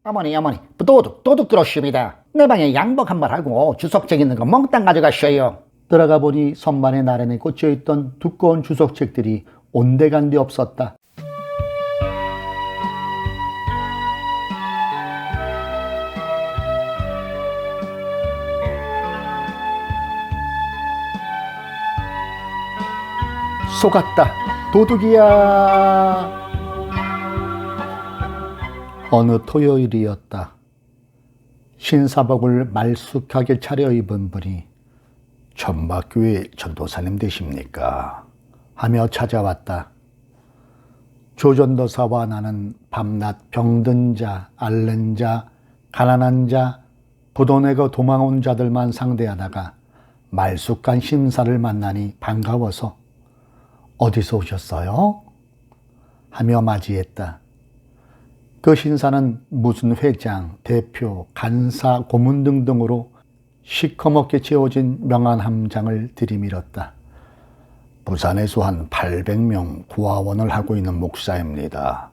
어머니, 도둑 들었습니다. 내 방에 양복 한 벌 하고 주석책 있는 거 몽땅 가져가셔요. 들어가 보니 선반에 나란히 꽂혀있던 두꺼운 주석책들이 온데간데 없었다. 속았다. 도둑이야. 어느 토요일이었다. 신사복을 말쑥하게 차려입은 분이 천막교회 전도사님 되십니까? 하며 찾아왔다. 조전도사와 나는 밤낮 병든 자, 앓는 자, 가난한 자, 부도내고 도망온 자들만 상대하다가 말쑥한 신사를 만나니 반가워서 어디서 오셨어요? 하며 맞이했다. 그 신사는 무슨 회장, 대표, 간사, 고문 등등으로 시커멓게 채워진 명한 함장을 들이밀었다. 부산에서 한 800명 고아원을 하고 있는 목사입니다.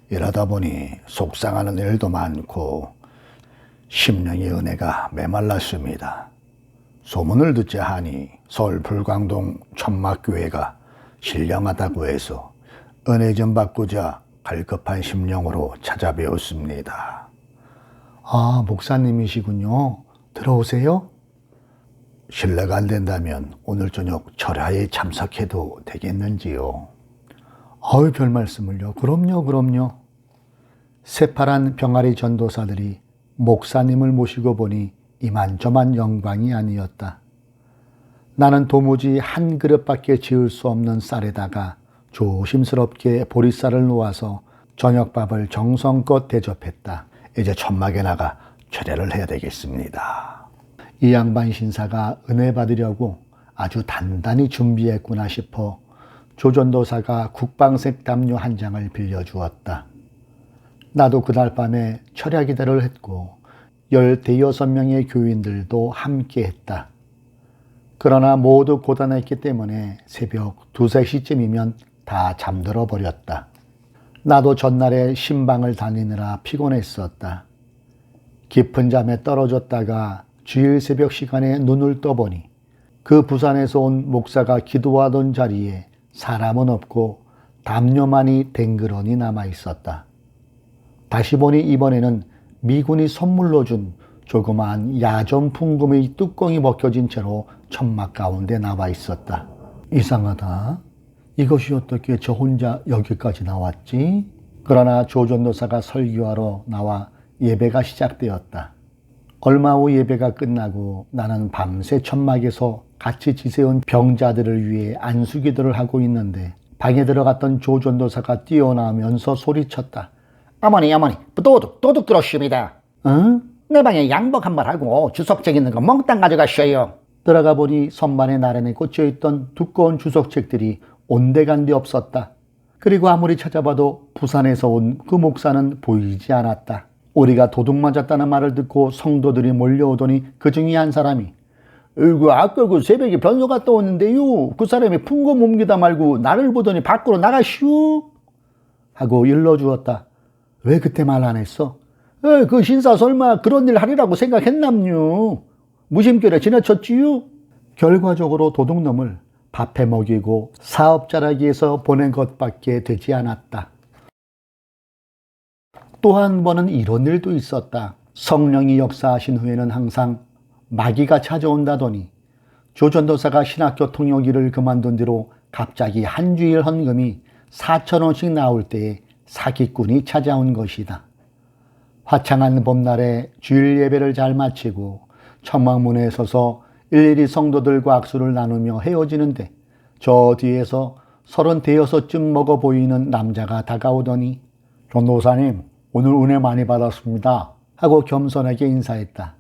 이러다 보니 속상하는 일도 많고 심령의 은혜가 메말랐습니다. 소문을 듣자 하니 서울 불광동 천막교회가 신령하다고 해서 은혜 좀 받고자 갈급한 심령으로 찾아뵈었습니다. 아, 목사님이시군요. 들어오세요. 실례가 안 된다면 오늘 저녁 절야에 참석해도 되겠는지요? 아유, 별 말씀을요. 그럼요. 새파란 병아리 전도사들이 목사님을 모시고 보니 이만저만 영광이 아니었다. 나는 도무지 한 그릇밖에 지을 수 없는 쌀에다가 조심스럽게 보리쌀을 놓아서 저녁밥을 정성껏 대접했다. 이제 천막에 나가 철야를 해야 되겠습니다. 이 양반 신사가 은혜 받으려고 아주 단단히 준비했구나 싶어 조전도사가 국방색 담요 한 장을 빌려주었다. 나도 그날 밤에 철야 기도를 했고 16명의 교인들도 함께 했다. 그러나 모두 고단했기 때문에 새벽 2, 3시쯤이면 다 잠들어 버렸다. 나도 전날에 신방을 다니느라 피곤했었다. 깊은 잠에 떨어졌다가 주일 새벽 시간에 눈을 떠보니 그 부산에서 온 목사가 기도하던 자리에 사람은 없고 담요만이 댕그러니 남아 있었다. 다시 보니 이번에는 미군이 선물로 준 조그마한 야전 풍금의 뚜껑이 벗겨진 채로 천막 가운데 나와 있었다. 이상하다. 이것이 어떻게 저 혼자 여기까지 나왔지? 그러나 조전도사가 설교하러 나와 예배가 시작되었다. 얼마 후 예배가 끝나고 나는 밤새 천막에서 같이 지새운 병자들을 위해 안수기도를 하고 있는데 방에 들어갔던 조전도사가 뛰어나오면서 소리쳤다. 어머니, 도둑 들었습니다. 응? 내 방에 양복 한 벌 하고 주석책 있는 거 몽땅 가져가셔요. 들어가 보니 선반에 나란히 꽂혀있던 두꺼운 주석책들이 온데간데 없었다. 그리고 아무리 찾아봐도 부산에서 온 그 목사는 보이지 않았다. 우리가 도둑 맞았다는 말을 듣고 성도들이 몰려오더니 그 중에 한 사람이 아까 그 새벽에 변소 갔다 왔는데요. 그 사람이 풍금 옮기다 말고 나를 보더니 밖으로 나가시오 하고 일러주었다. 왜 그때 말 안 했어? 그 신사 설마 그런 일 하리라고 생각했남요. 무심결에 지나쳤지요. 결과적으로 도둑놈을 밥해 먹이고 사업자라기에서 보낸 것밖에 되지 않았다. 또 한 번은 이런 일도 있었다. 성령이 역사하신 후에는 항상 마귀가 찾아온다더니 조전도사가 신학교 통역일을 그만둔 뒤로 갑자기 한 주일 헌금이 4,000원씩 나올 때에 사기꾼이 찾아온 것이다. 화창한 봄날에 주일 예배를 잘 마치고 천막문에 서서 일일이 성도들과 악수를 나누며 헤어지는데 저 뒤에서 36쯤 먹어 보이는 남자가 다가오더니 전도사님, 오늘 은혜 많이 받았습니다 하고 겸손하게 인사했다.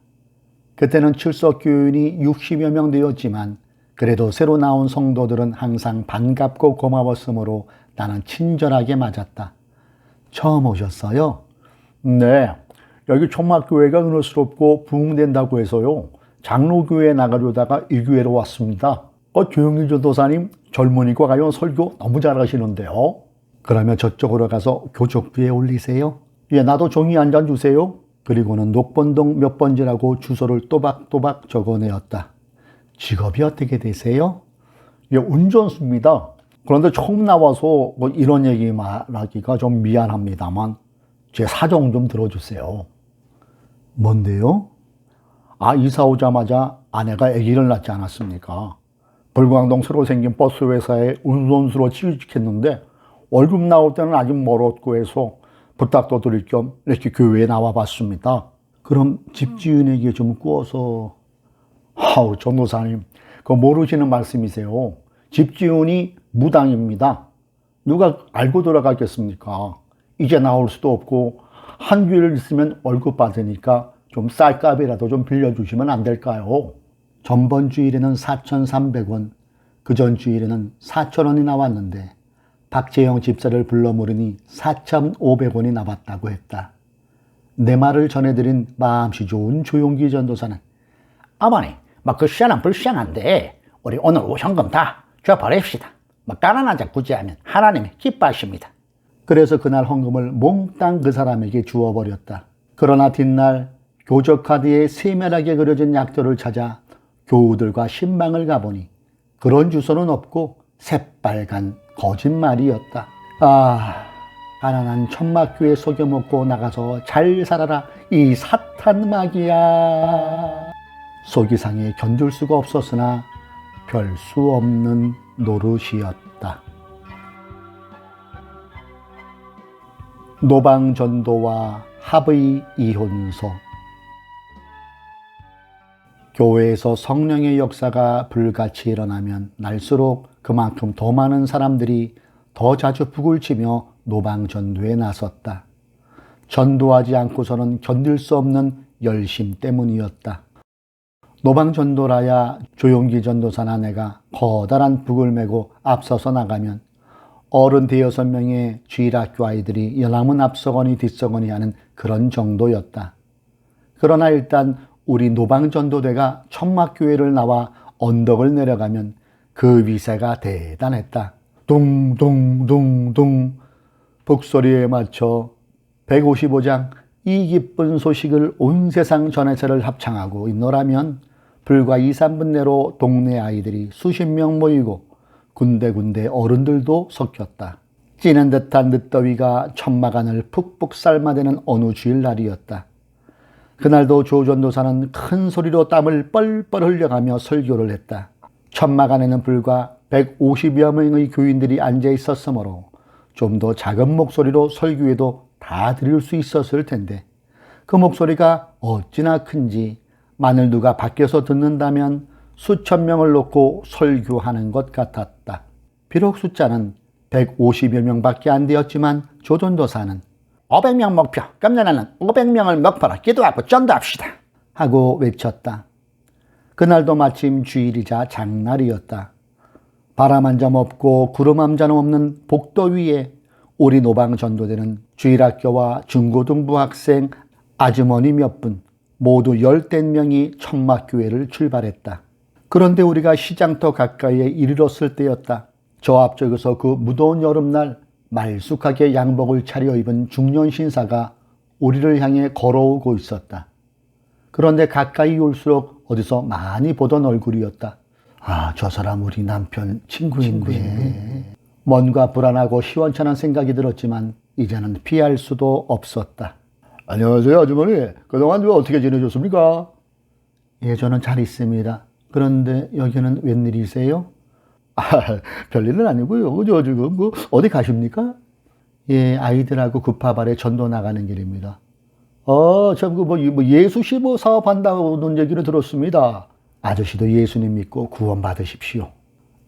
그때는 출석 교인이 60여 명 되었지만 그래도 새로 나온 성도들은 항상 반갑고 고마웠으므로 나는 친절하게 맞았다. 처음 오셨어요? 네, 여기 천막교회가 은혜스럽고 부흥된다고 해서요. 장로교회에 나가려다가 이 교회로 왔습니다. 조영희 전도사님 젊은이과 가요 설교 너무 잘하시는데요. 그러면 저쪽으로 가서 교족부에 올리세요. 예, 나도 종이 한 잔 주세요. 그리고는 녹번동 몇 번지라고 주소를 또박또박 적어내었다. 직업이 어떻게 되세요? 예, 운전수입니다. 그런데 처음 나와서 뭐 이런 얘기 말하기가 좀 미안합니다만 제 사정 좀 들어주세요. 뭔데요? 아, 이사 오자마자 아내가 아기를 낳지 않았습니까? 불광동 새로 생긴 버스 회사에 운전수로 취직했는데 월급 나올 때는 아직 멀었고 해서 부탁도 드릴 겸 이렇게 교회에 나와 봤습니다. 그럼 집주인에게 좀 구워서. 아우, 전도사님, 그거 모르시는 말씀이세요. 집주인이 무당입니다. 누가 알고 돌아가겠습니까? 이제 나올 수도 없고 한 주일 있으면 월급 받으니까 좀 쌀값이라도 좀 빌려주시면 안 될까요? 전번 주일에는 4,300원, 그전 주일에는 4,000원이 나왔는데 박재영 집사를 불러 모르니 4,500원이 나왔다고 했다. 내 말을 전해드린 마음씨 좋은 조용기 전도사는 어머니, 그 시간은 불쌍한데 우리 오늘 현금 다 줘버립시다. 가난한 자 구제하면 하나님이 기뻐하십니다. 그래서 그날 헌금을 몽땅 그 사람에게 주어버렸다. 그러나 뒷날 교적카드에 세밀하게 그려진 약도를 찾아 교우들과 신방을 가보니 그런 주소는 없고 새빨간 거짓말이었다. 아, 가난한 천막교회 속여먹고 나가서 잘 살아라 이 사탄 마귀야. 속이상에 견딜 수가 없었으나 별 수 없는 노릇이었다. 노방전도와 합의 이혼서. 교회에서 성령의 역사가 불같이 일어나면 날수록 그만큼 더 많은 사람들이 더 자주 북을 치며 노방전도에 나섰다. 전도하지 않고서는 견딜 수 없는 열심 때문이었다. 노방전도라야 조용기 전도사나 내가 커다란 북을 메고 앞서서 나가면 어른 대여섯 명의 주일학교 아이들이 연합문 앞서거니 뒤서거니 하는 그런 정도였다. 그러나 일단 우리 노방전도대가 천막교회를 나와 언덕을 내려가면 그 위세가 대단했다. 둥둥둥둥 북소리에 맞춰 155장 이 기쁜 소식을 온 세상 전해서를 합창하고 있노라면 불과 2, 3분 내로 동네 아이들이 수십 명 모이고 군데군데 어른들도 섞였다. 찌는 듯한 늦더위가 천막안을 푹푹 삶아대는 어느 주일날이었다. 그날도 조 전도사는 큰 소리로 땀을 뻘뻘 흘려가며 설교를 했다. 천막안에는 불과 150여 명의 교인들이 앉아 있었으므로 좀 더 작은 목소리로 설교해도 다 들을 수 있었을 텐데 그 목소리가 어찌나 큰지 만일 누가 밖에서 듣는다면 수천 명을 놓고 설교하는 것 같았다. 비록 숫자는 150여 명밖에 안 되었지만 조전도사는 500명 목표, 금년에는 500명을 목표로 기도하고 전도합시다 하고 외쳤다. 그날도 마침 주일이자 장날이었다. 바람 한 점 없고 구름 한 점 없는 복도 위에 우리 노방전도대는 주일학교와 중고등부 학생, 아주머니 몇 분, 모두 10댓 명이 천막교회를 출발했다. 그런데 우리가 시장터 가까이에 이르렀을 때였다. 저 앞쪽에서 그 무더운 여름날 말쑥하게 양복을 차려입은 중년 신사가 우리를 향해 걸어오고 있었다. 그런데 가까이 올수록 어디서 많이 보던 얼굴이었다. 아, 저 사람 우리 남편 친구인데. 뭔가 불안하고 시원찮은 생각이 들었지만 이제는 피할 수도 없었다. 안녕하세요, 아주머니. 그동안 어떻게 지내셨습니까? 예, 저는 잘 있습니다. 그런데 여기는 웬일이세요? 아, 별일은 아니고요. 저 지금 어디 가십니까? 예, 아이들하고 구파발에 전도 나가는 길입니다. 참 예수시 사업한다는 얘기를 들었습니다. 아저씨도 예수님 믿고 구원 받으십시오.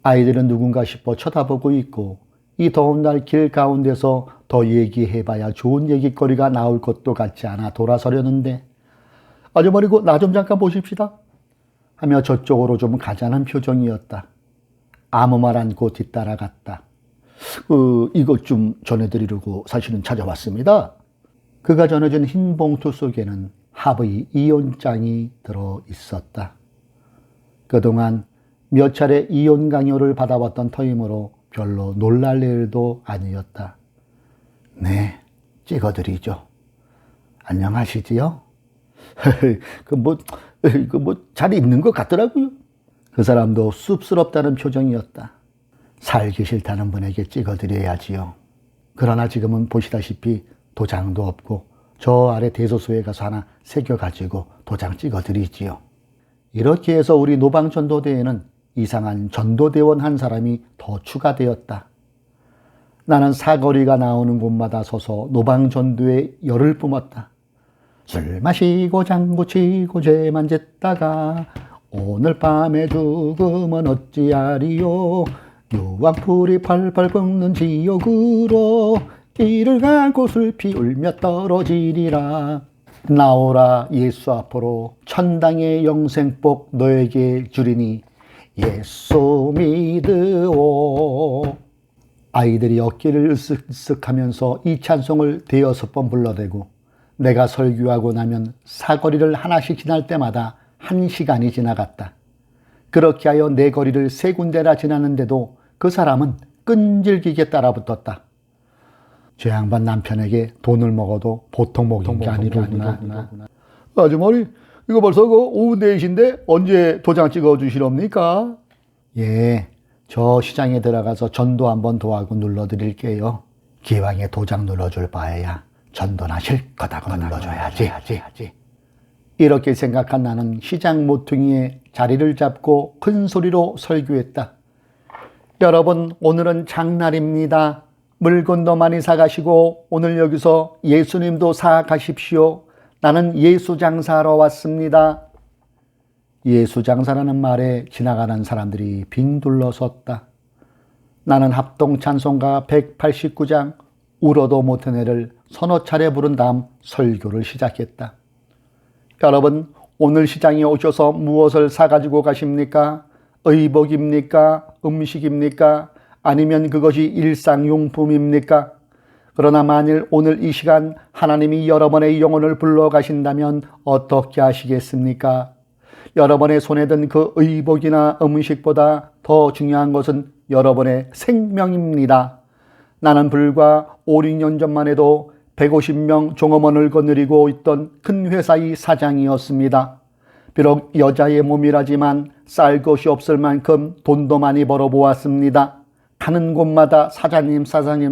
아이들은 누군가 싶어 쳐다보고 있고 이 더운 날 길 가운데서 더 얘기해봐야 좋은 얘기거리가 나올 것도 같지 않아 돌아서려는데 아주머니고 나 좀 잠깐 보십시다 하며 저쪽으로 좀 가자는 표정이었다. 아무 말 않고 뒤따라갔다. 이것 좀 전해드리려고 사실은 찾아왔습니다. 그가 전해준 흰 봉투 속에는 합의 이혼장이 들어있었다. 그동안 몇 차례 이혼 강요를 받아왔던 터이므로 별로 놀랄 일도 아니었다. 네, 찍어드리죠. 안녕하시지요? 잘 있는 것 같더라고요. 그 사람도 쑥스럽다는 표정이었다. 살기 싫다는 분에게 찍어드려야지요. 그러나 지금은 보시다시피 도장도 없고 저 아래 대소소에 가서 하나 새겨가지고 도장 찍어드리지요. 이렇게 해서 우리 노방전도대에는 이상한 전도대원 한 사람이 더 추가되었다. 나는 사거리가 나오는 곳마다 서서 노방전도에 열을 뿜었다. 술 마시고 장구 치고 죄만 짓다가 오늘 밤에 죽으면 어찌하리요. 유황풀이 팔팔 붓는 지옥으로 이를 가고 슬피 울며 떨어지리라. 나오라 예수 앞으로 천당의 영생복 너에게 주리니 예수 믿으오. 아이들이 어깨를 으쓱으쓱하면서 이 찬송을 대여섯 번 불러대고 내가 설교하고 나면 사거리를 하나씩 지날 때마다 1시간이 지나갔다. 그렇게 하여 네 거리를 3군데나 지나는데도 그 사람은 끈질기게 따라붙었다. 저 양반 남편에게 돈을 먹어도 보통 먹인 게 아니로구나. 아주머니, 이거 벌써 오후 4시인데 언제 도장 찍어 주시렵니까? 예, 저 시장에 들어가서 전도 한번 도와고 눌러드릴게요. 기왕에 도장 눌러줄 바에야 전도나 실컷하고 눌러줘야지. 이렇게 생각한 나는 시장 모퉁이에 자리를 잡고 큰 소리로 설교했다. 여러분, 오늘은 장날입니다. 물건도 많이 사가시고 오늘 여기서 예수님도 사가십시오. 나는 예수 장사하러 왔습니다. 예수 장사라는 말에 지나가는 사람들이 빙 둘러섰다. 나는 합동 찬송가 189장 울어도 못한 애를 서너 차례 부른 다음 설교를 시작했다. 여러분, 오늘 시장에 오셔서 무엇을 사가지고 가십니까? 의복입니까? 음식입니까? 아니면 그것이 일상용품입니까? 그러나 만일 오늘 이 시간 하나님이 여러분의 영혼을 불러가신다면 어떻게 하시겠습니까? 여러분의 손에 든 그 의복이나 음식보다 더 중요한 것은 여러분의 생명입니다. 나는 불과 5, 6년 전만 해도 150명 종업원을 거느리고 있던 큰 회사의 사장이었습니다. 비록 여자의 몸이라지만 쌀 것이 없을 만큼 돈도 많이 벌어보았습니다. 가는 곳마다 사장님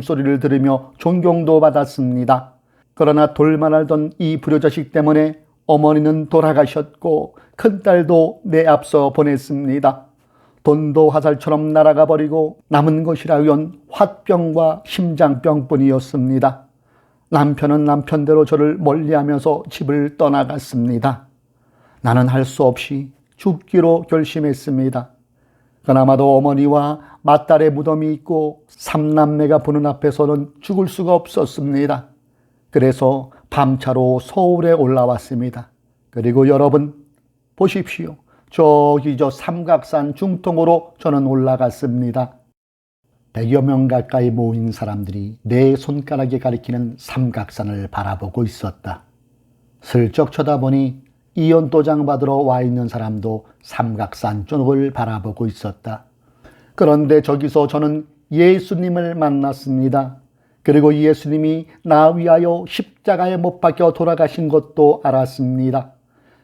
소리를 들으며 존경도 받았습니다. 그러나 돌만 알던 이 불효자식 때문에 어머니는 돌아가셨고 큰딸도 내 앞서 보냈습니다. 돈도 화살처럼 날아가 버리고 남은 것이라면 화병과 심장병뿐이었습니다. 남편은 남편대로 저를 멀리하면서 집을 떠나갔습니다. 나는 할 수 없이 죽기로 결심했습니다. 그나마도 어머니와 맏딸의 무덤이 있고 3남매가 보는 앞에서는 죽을 수가 없었습니다. 그래서 밤차로 서울에 올라왔습니다. 그리고 여러분 보십시오. 저기 저 삼각산 중통으로 저는 올라갔습니다. 100여 명 가까이 모인 사람들이 내 손가락에 가리키는 삼각산을 바라보고 있었다. 슬쩍 쳐다보니 이혼 도장 받으러 와 있는 사람도 삼각산 쪽을 바라보고 있었다. 그런데 저기서 저는 예수님을 만났습니다. 그리고 예수님이 나 위하여 십자가에 못 박혀 돌아가신 것도 알았습니다.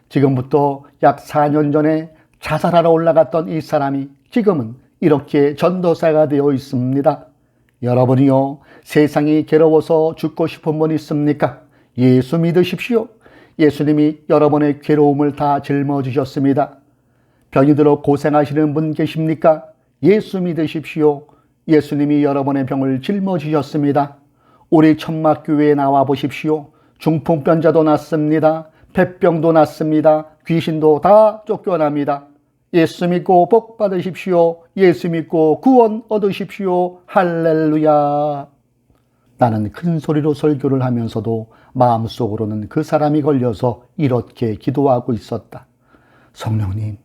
지금부터 약 4년 전에 자살하러 올라갔던 이 사람이 지금은 이렇게 전도사가 되어 있습니다. 여러분이요, 세상이 괴로워서 죽고 싶은 분 있습니까? 예수 믿으십시오. 예수님이 여러분의 괴로움을 다 짊어지셨습니다. 병이 들어 고생하시는 분 계십니까? 예수 믿으십시오. 예수님이 여러분의 병을 짊어지셨습니다. 우리 천막교회에 나와 보십시오. 중풍병자도 낫습니다. 폐병도 낫습니다. 귀신도 다 쫓겨납니다. 예수 믿고 복 받으십시오. 예수 믿고 구원 얻으십시오. 할렐루야. 나는 큰 소리로 설교를 하면서도 마음속으로는 그 사람이 걸려서 이렇게 기도하고 있었다. 성령님,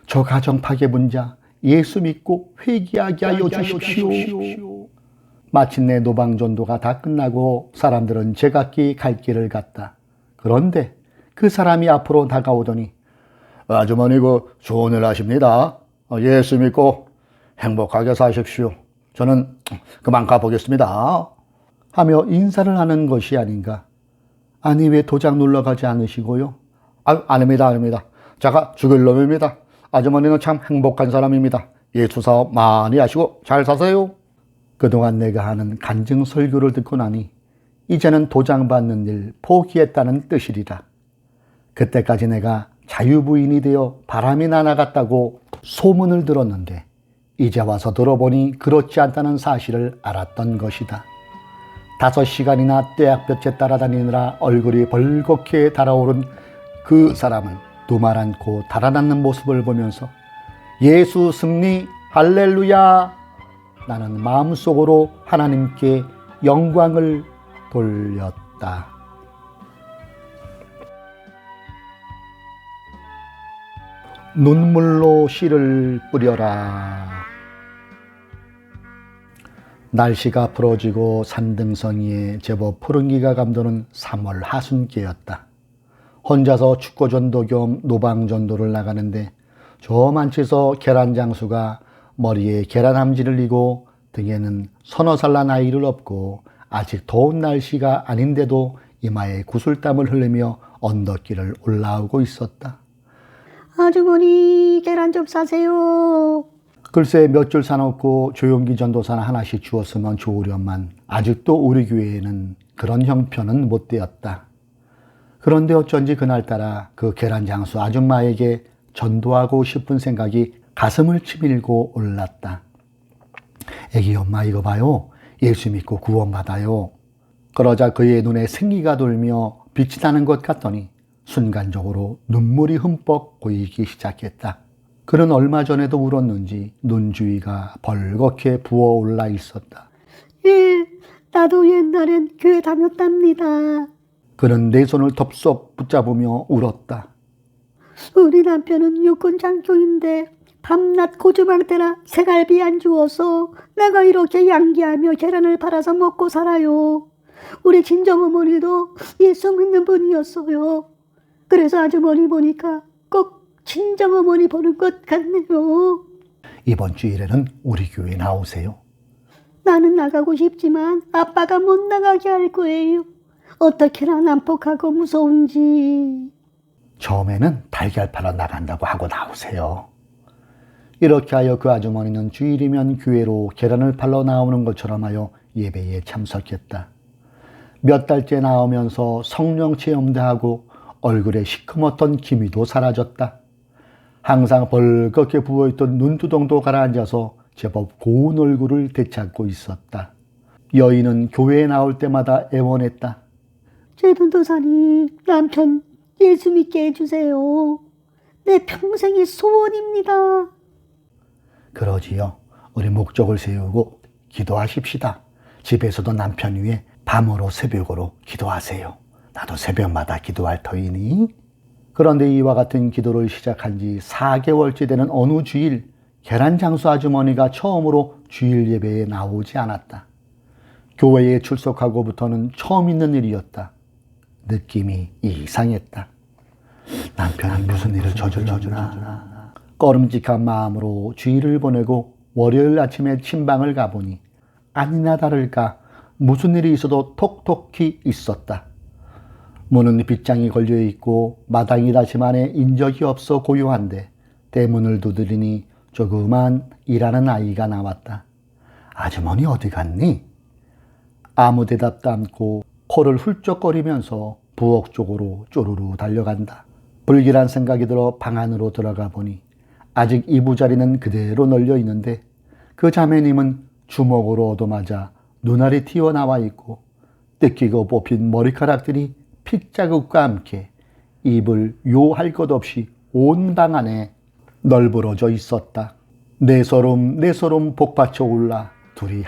저 가정 파괴분자 예수 믿고 회개하게 하여 주십시오. 마침내 노방전도가 다 끝나고 사람들은 제각기 갈 길을 갔다. 그런데 그 사람이 앞으로 다가오더니 아주머니 그 좋은 일 하십니다. 예수 믿고 행복하게 사십시오. 저는 그만 가보겠습니다. 하며 인사를 하는 것이 아닌가. 아니 왜 도장 눌러가지 않으시고요? 아닙니다, 아닙니다. 제가 죽을 놈입니다. 아주머니는 참 행복한 사람입니다. 예수 사업 많이 하시고 잘 사세요. 그동안 내가 하는 간증 설교를 듣고 나니 이제는 도장 받는 일 포기했다는 뜻이리라. 그때까지 내가 자유부인이 되어 바람이 나나갔다고 소문을 들었는데 이제 와서 들어보니 그렇지 않다는 사실을 알았던 것이다. 5시간이나 떼약볕에 따라다니느라 얼굴이 벌겋게 달아오른 그 사람은 두 말 않고 달아나는 모습을 보면서 예수 승리 할렐루야! 나는 마음속으로 하나님께 영광을 돌렸다. 눈물로 씨를 뿌려라. 날씨가 풀어지고 산등성이에 제법 푸른기가 감도는 3월 하순께였다. 혼자서 축고전도 겸 노방전도를 나가는데 저 만치서 계란장수가 머리에 계란함지를 이고 등에는 서너 살난 아이를 업고 아직 더운 날씨가 아닌데도 이마에 구슬땀을 흘리며 언덕길을 올라오고 있었다. 아주머니 계란 좀 사세요. 글쎄 몇 줄 사놓고 조용기 전도사나 하나씩 주었으면 좋으련만 아직도 우리 교회에는 그런 형편은 못 되었다. 그런데 어쩐지 그날따라 그 계란장수 아줌마에게 전도하고 싶은 생각이 가슴을 치밀고 올랐다. 애기 엄마 이거 봐요. 예수 믿고 구원받아요. 그러자 그의 눈에 생기가 돌며 빛이 나는 것 같더니 순간적으로 눈물이 흠뻑 고이기 시작했다. 그는 얼마 전에도 울었는지 눈주위가 벌겋게 부어올라 있었다. 예, 나도 옛날엔 교회 다녔답니다. 그는 내 손을 덥석 붙잡으며 울었다. 우리 남편은 육군 장교인데 밤낮 고주망때라 새갈비 안 주어서 내가 이렇게 양기하며 계란을 팔아서 먹고 살아요. 우리 친정어머니도 예수 믿는 분이었어요. 그래서 아주머니 보니까 꼭 친정어머니 보는 것 같네요. 이번 주일에는 우리 교회 나오세요. 나는 나가고 싶지만 아빠가 못 나가게 할 거예요. 어떻게나 난폭하고 무서운지. 처음에는 달걀 팔아 나간다고 하고 나오세요. 이렇게 하여 그 아주머니는 주일이면 교회로 계란을 팔러 나오는 것처럼 하여 예배에 참석했다. 몇 달째 나오면서 성령 체험도 하고 얼굴에 시커멓던 기미도 사라졌다. 항상 벌겋게 부어있던 눈두덩도 가라앉아서 제법 고운 얼굴을 되찾고 있었다. 여인은 교회에 나올 때마다 애원했다. 제전도사님, 남편 예수 믿게 해주세요. 내 평생의 소원입니다. 그러지요. 우리 목적을 세우고 기도하십시다. 집에서도 남편 위해 밤으로 새벽으로 기도하세요. 나도 새벽마다 기도할 터이니. 그런데 이와 같은 기도를 시작한 지 4개월째 되는 어느 주일 계란장수 아주머니가 처음으로 주일 예배에 나오지 않았다. 교회에 출석하고부터는 처음 있는 일이었다. 느낌이 이상했다. 남편은 무슨 일을 저질렀나. 꺼름직한 마음으로 주일을 보내고 월요일 아침에 침방을 가보니 아니나 다를까 무슨 일이 있어도 톡톡히 있었다. 문은 빗장이 걸려있고 마당이 다시만에 인적이 없어 고요한데 대문을 두드리니 조그만 일하는 아이가 나왔다. 아주머니 어디 갔니? 아무 대답도 않고 코를 훌쩍거리면서 부엌 쪽으로 쪼르르 달려간다. 불길한 생각이 들어 방 안으로 들어가 보니 아직 이부자리는 그대로 널려 있는데 그 자매님은 주먹으로 얻어맞아 눈알이 튀어나와 있고 뜯기고 뽑힌 머리카락들이 핏자국과 함께 입을 요할 것 없이 온 방 안에 널브러져 있었다. 내 소름 복받쳐 올라 둘이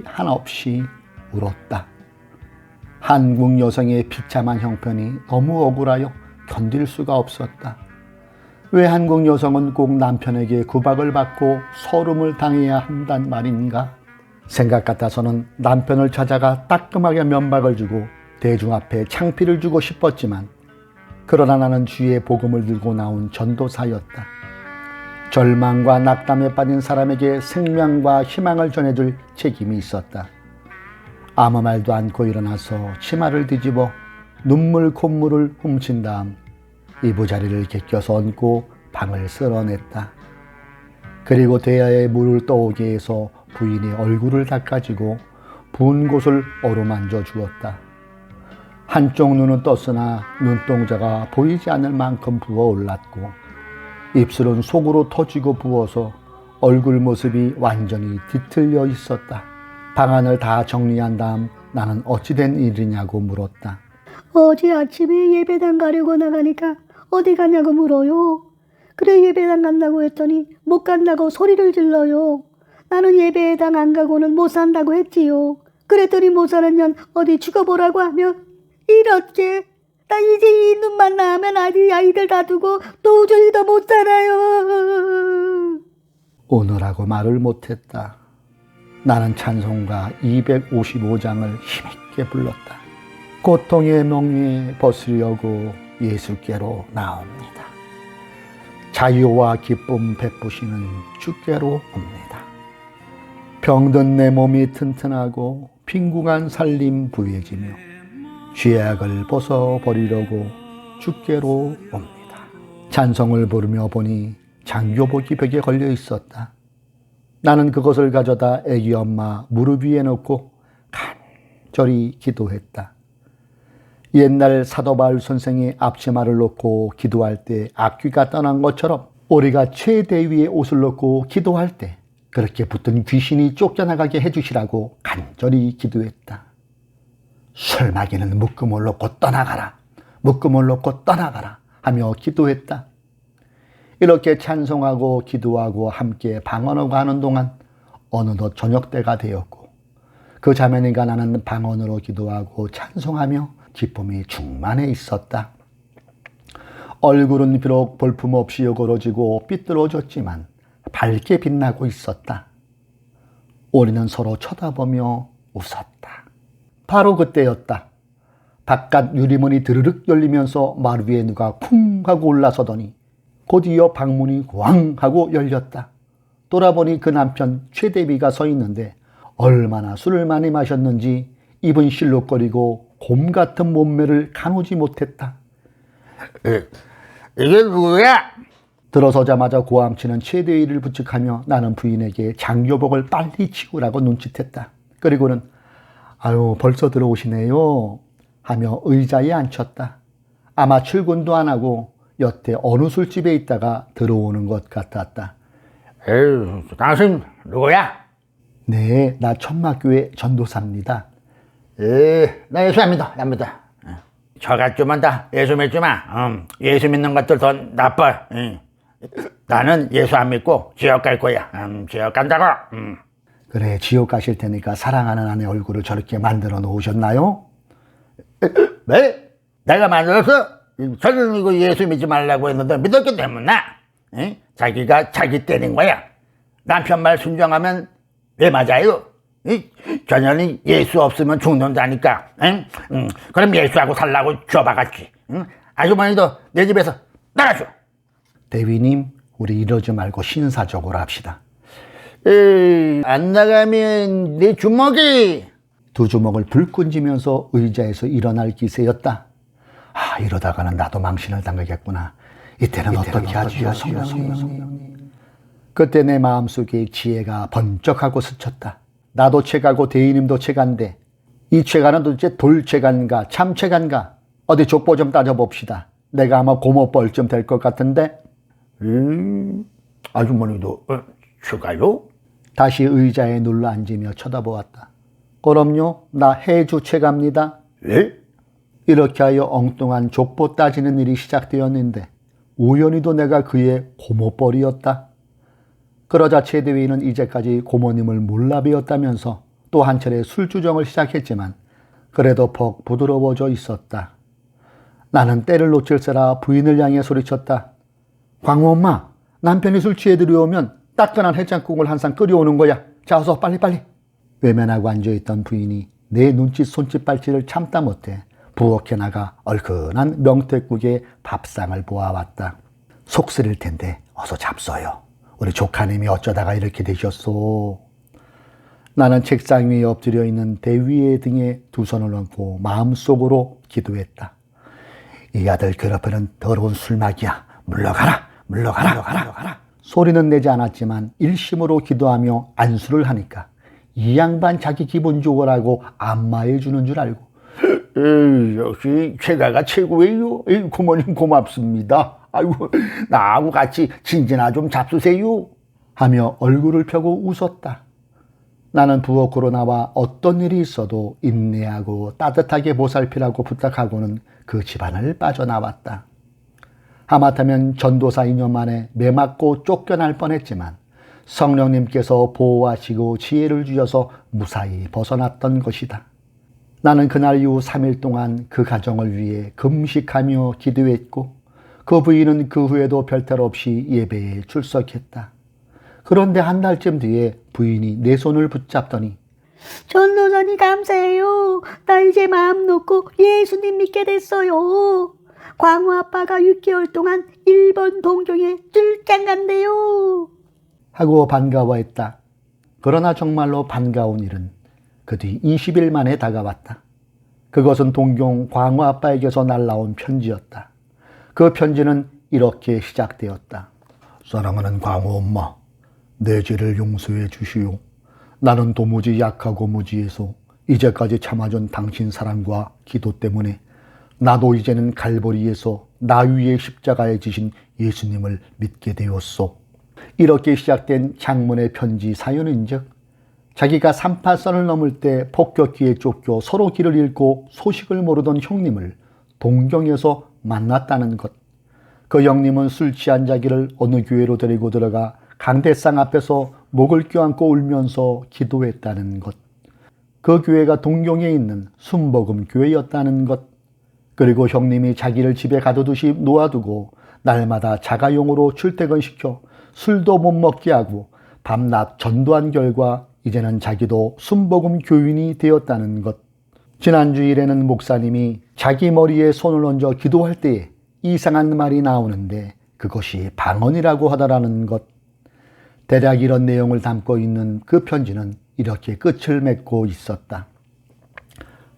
한없이 울었다. 한국 여성의 비참한 형편이 너무 억울하여 견딜 수가 없었다. 왜 한국 여성은 꼭 남편에게 구박을 받고 서름을 당해야 한단 말인가? 생각 같아서는 남편을 찾아가 따끔하게 면박을 주고 대중 앞에 창피를 주고 싶었지만 그러나 나는 주의 복음을 들고 나온 전도사였다. 절망과 낙담에 빠진 사람에게 생명과 희망을 전해줄 책임이 있었다. 아무 말도 않고 일어나서 치마를 뒤집어 눈물 콧물을 훔친 다음 이부자리를 개껴서 얹고 방을 쓸어냈다. 그리고 대야에 물을 떠오게 해서 부인의 얼굴을 닦아주고 부은 곳을 어루만져 주었다. 한쪽 눈은 떴으나 눈동자가 보이지 않을 만큼 부어올랐고 입술은 속으로 터지고 부어서 얼굴 모습이 완전히 뒤틀려 있었다. 방안을 다 정리한 다음 나는 어찌된 일이냐고 물었다. 어제 아침에 예배당 가려고 나가니까 어디 가냐고 물어요. 그래 예배당 간다고 했더니 못 간다고 소리를 질러요. 나는 예배당 안 가고는 못 산다고 했지요. 그랬더니 못 사는 년 어디 죽어보라고 하며 이렇게 나 이제 이 눈만 나으면 아이들 다 두고 도저히 더 못 살아요. 오늘하고 말을 못했다. 나는 찬송가 255장을 힘있게 불렀다. 고통의 멍에 벗으려고 예수께로 나옵니다. 자유와 기쁨 베푸시는 주께로 옵니다. 병든 내 몸이 튼튼하고 빈궁한 살림 부해지며 죄악을 벗어버리려고 주께로 옵니다. 찬송을 부르며 보니 장교복이 벽에 걸려 있었다. 나는 그것을 가져다 애기 엄마 무릎 위에 놓고 간절히 기도했다. 옛날 사도 바울 선생이 앞치마를 놓고 기도할 때 악귀가 떠난 것처럼 우리가 최대위의 옷을 놓고 기도할 때 그렇게 붙은 귀신이 쫓겨나가게 해주시라고 간절히 기도했다. 술마귀는 묶음을 놓고 떠나가라, 묶음을 놓고 떠나가라 하며 기도했다. 이렇게 찬송하고 기도하고 함께 방언하고 하는 동안 어느덧 저녁 때가 되었고 그 자매님과 나는 방언으로 기도하고 찬송하며 기쁨이 충만해 있었다. 얼굴은 비록 볼품없이 요그러지고 삐뚤어졌지만 밝게 빛나고 있었다. 우리는 서로 쳐다보며 웃었다. 바로 그때였다. 바깥 유리문이 드르륵 열리면서 마루 위에 누가 쿵 하고 올라서더니 곧이어 방문이 왕 하고 열렸다. 돌아보니 그 남편 최대비가 서 있는데 얼마나 술을 많이 마셨는지 입은 실룩거리고 곰 같은 몸매를 가누지 못했다. 이게 누구야? 들어서자마자 고함치는 최대위를 부축하며 나는 부인에게 장교복을 빨리 치우라고 눈짓했다. 그리고는 아유 벌써 들어오시네요 하며 의자에 앉혔다. 아마 출근도 안 하고 여태 어느 술집에 있다가 들어오는 것 같았다. 에휴, 당신 누구야? 네, 나 천막교회 전도사입니다. 나 예수 안 믿어, 안 믿어. 저 같지만 다 예수 믿지 마. 예수 믿는 것들 더 나빠. 나는 예수 안 믿고 지옥 갈 거야. 지옥 간다고. 그래, 지옥 가실 테니까 사랑하는 아내 얼굴을 저렇게 만들어 놓으셨나요? 왜? 내가 만들었어? 저는 이거 예수 믿지 말라고 했는데 믿었기 때문에 자기가 자기 때린 거야. 남편 말 순종하면 왜 맞아요? 전현이 예수 없으면 죽는다니까. 그럼 예수하고 살라고 줘봐갔지. 아주머니도 내 집에서 나가줘. 대위님, 우리 이러지 말고 신사적으로 합시다. 안 나가면 내 주먹이. 두 주먹을 불끈 쥐면서 의자에서 일어날 기세였다. 아, 이러다가는 나도 망신을 당하겠구나. 이때는 어떻게 하지요, 성령. 그때 내 마음속에 지혜가 번쩍하고 스쳤다. 나도 채가고 대위님도 채간데 이 채가는 도대체 돌채간가 참채간가 어디 족보 좀 따져봅시다. 내가 아마 고모뻘쯤 될 것 같은데. 아주머니도 추가요? 다시 의자에 눌러 앉으며 쳐다보았다. 그럼요, 나 해주 채갑니다. 예? 이렇게 하여 엉뚱한 족보 따지는 일이 시작되었는데 우연히도 내가 그의 고모뻘이었다. 그러자 최대위는 이제까지 고모님을 몰라 배웠다면서 또 한 차례 술주정을 시작했지만 그래도 퍽 부드러워져 있었다. 나는 때를 놓칠세라 부인을 향해 소리쳤다. 광우 엄마, 남편이 술 취해 들여오면 따끈한 해장국을 항상 끓여오는 거야. 자, 어서 빨리빨리. 외면하고 앉아있던 부인이 내 눈짓 손짓발짓을 참다 못해 부엌에 나가 얼큰한 명태국에 밥상을 보아왔다. 속 쓰릴 텐데 어서 잡숴요. 우리 조카님이 어쩌다가 이렇게 되셨소. 나는 책상 위에 엎드려 있는 대위의 등에 두 손을 얹고 마음속으로 기도했다. 이 아들 괴롭히는 더러운 술막이야. 물러가라, 물러가라, 물러가라. 소리는 내지 않았지만 일심으로 기도하며 안수를 하니까 이 양반 자기 기분 좋으라고 안마해 주는 줄 알고 역시 최가가 최고예요. 고모님 고맙습니다. 아이고, 나하고 같이 진지나 좀 잡수세요. 하며 얼굴을 펴고 웃었다. 나는 부엌으로 나와 어떤 일이 있어도 인내하고 따뜻하게 보살피라고 부탁하고는 그 집안을 빠져나왔다. 하마터면 전도사 2년 만에 매 맞고 쫓겨날 뻔했지만 성령님께서 보호하시고 지혜를 주셔서 무사히 벗어났던 것이다. 나는 그날 이후 3일 동안 그 가정을 위해 금식하며 기도했고 그 부인은 그 후에도 별탈 없이 예배에 출석했다. 그런데 한 달쯤 뒤에 부인이 내 손을 붙잡더니 전도사님 감사해요. 나 이제 마음 놓고 예수님 믿게 됐어요. 광우 아빠가 6개월 동안 일본 동경에 출장 간대요. 하고 반가워했다. 그러나 정말로 반가운 일은 그 뒤 20일 만에 다가왔다. 그것은 동경 광우 아빠에게서 날라온 편지였다. 그 편지는 이렇게 시작되었다. 사랑하는 광우 엄마, 내 죄를 용서해 주시오. 나는 도무지 약하고 무지해서 이제까지 참아준 당신 사랑과 기도 때문에 나도 이제는 갈보리에서 나 위에 십자가에 지신 예수님을 믿게 되었소. 이렇게 시작된 장문의 편지 사연인즉 자기가 38선을 넘을 때 폭격기에 쫓겨 서로 길을 잃고 소식을 모르던 형님을 동경에서 만났다는 것. 그 형님은 술 취한 자기를 어느 교회로 데리고 들어가 강대상 앞에서 목을 껴안고 울면서 기도했다는 것. 그 교회가 동경에 있는 순복음 교회였다는 것. 그리고 형님이 자기를 집에 가두듯이 놓아두고 날마다 자가용으로 출퇴근시켜 술도 못 먹게 하고 밤낮 전도한 결과 이제는 자기도 순복음 교인이 되었다는 것. 지난 주일에는 목사님이 자기 머리에 손을 얹어 기도할 때에 이상한 말이 나오는데 그것이 방언이라고 하더라는 것. 대략 이런 내용을 담고 있는 그 편지는 이렇게 끝을 맺고 있었다.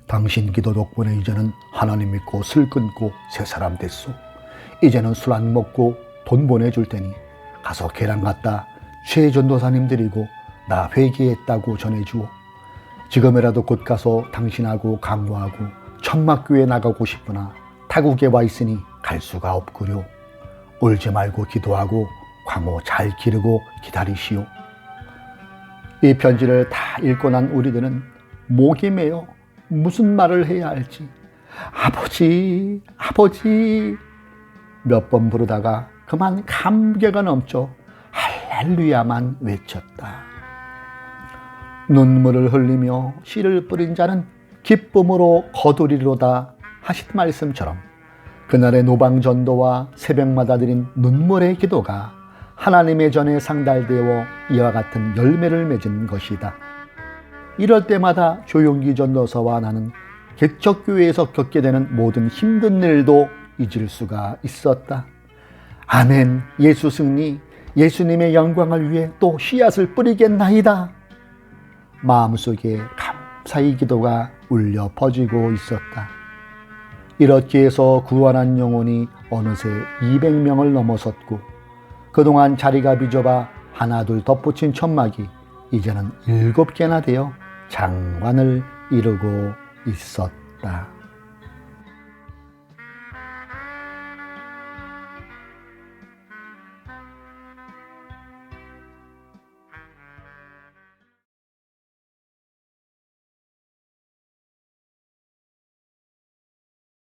당신 기도 덕분에 이제는 하나님 믿고 술 끊고 새 사람 됐소. 이제는 술 안 먹고 돈 보내줄 테니 가서 계란 갖다 최 전도사님 드리고 나 회개했다고 전해주오. 지금이라도 곧 가서 당신하고 강구하고 천막교회 나가고 싶으나 타국에 와 있으니 갈 수가 없구려. 울지 말고 기도하고 광호 잘 기르고 기다리시오. 이 편지를 다 읽고 난 우리들은 목이 메어 무슨 말을 해야 할지 아버지 아버지 몇 번 부르다가 그만 감개가 넘쳐 할렐루야만 외쳤다. 눈물을 흘리며 씨를 뿌린 자는 기쁨으로 거두리로다 하신 말씀처럼 그날의 노방전도와 새벽마다 드린 눈물의 기도가 하나님의 전에 상달되어 이와 같은 열매를 맺은 것이다. 이럴 때마다 조용기 전도사와 나는 개척교회에서 겪게 되는 모든 힘든 일도 잊을 수가 있었다. 아멘. 예수 승리, 예수님의 영광을 위해 또 씨앗을 뿌리겠나이다. 마음속에 감사의 기도가 울려 퍼지고 있었다. 이렇게 해서 구원한 영혼이 어느새 200명을 넘어섰고 그동안 자리가 비좁아 하나둘 덧붙인 천막이 이제는 7개나 되어 장관을 이루고 있었다.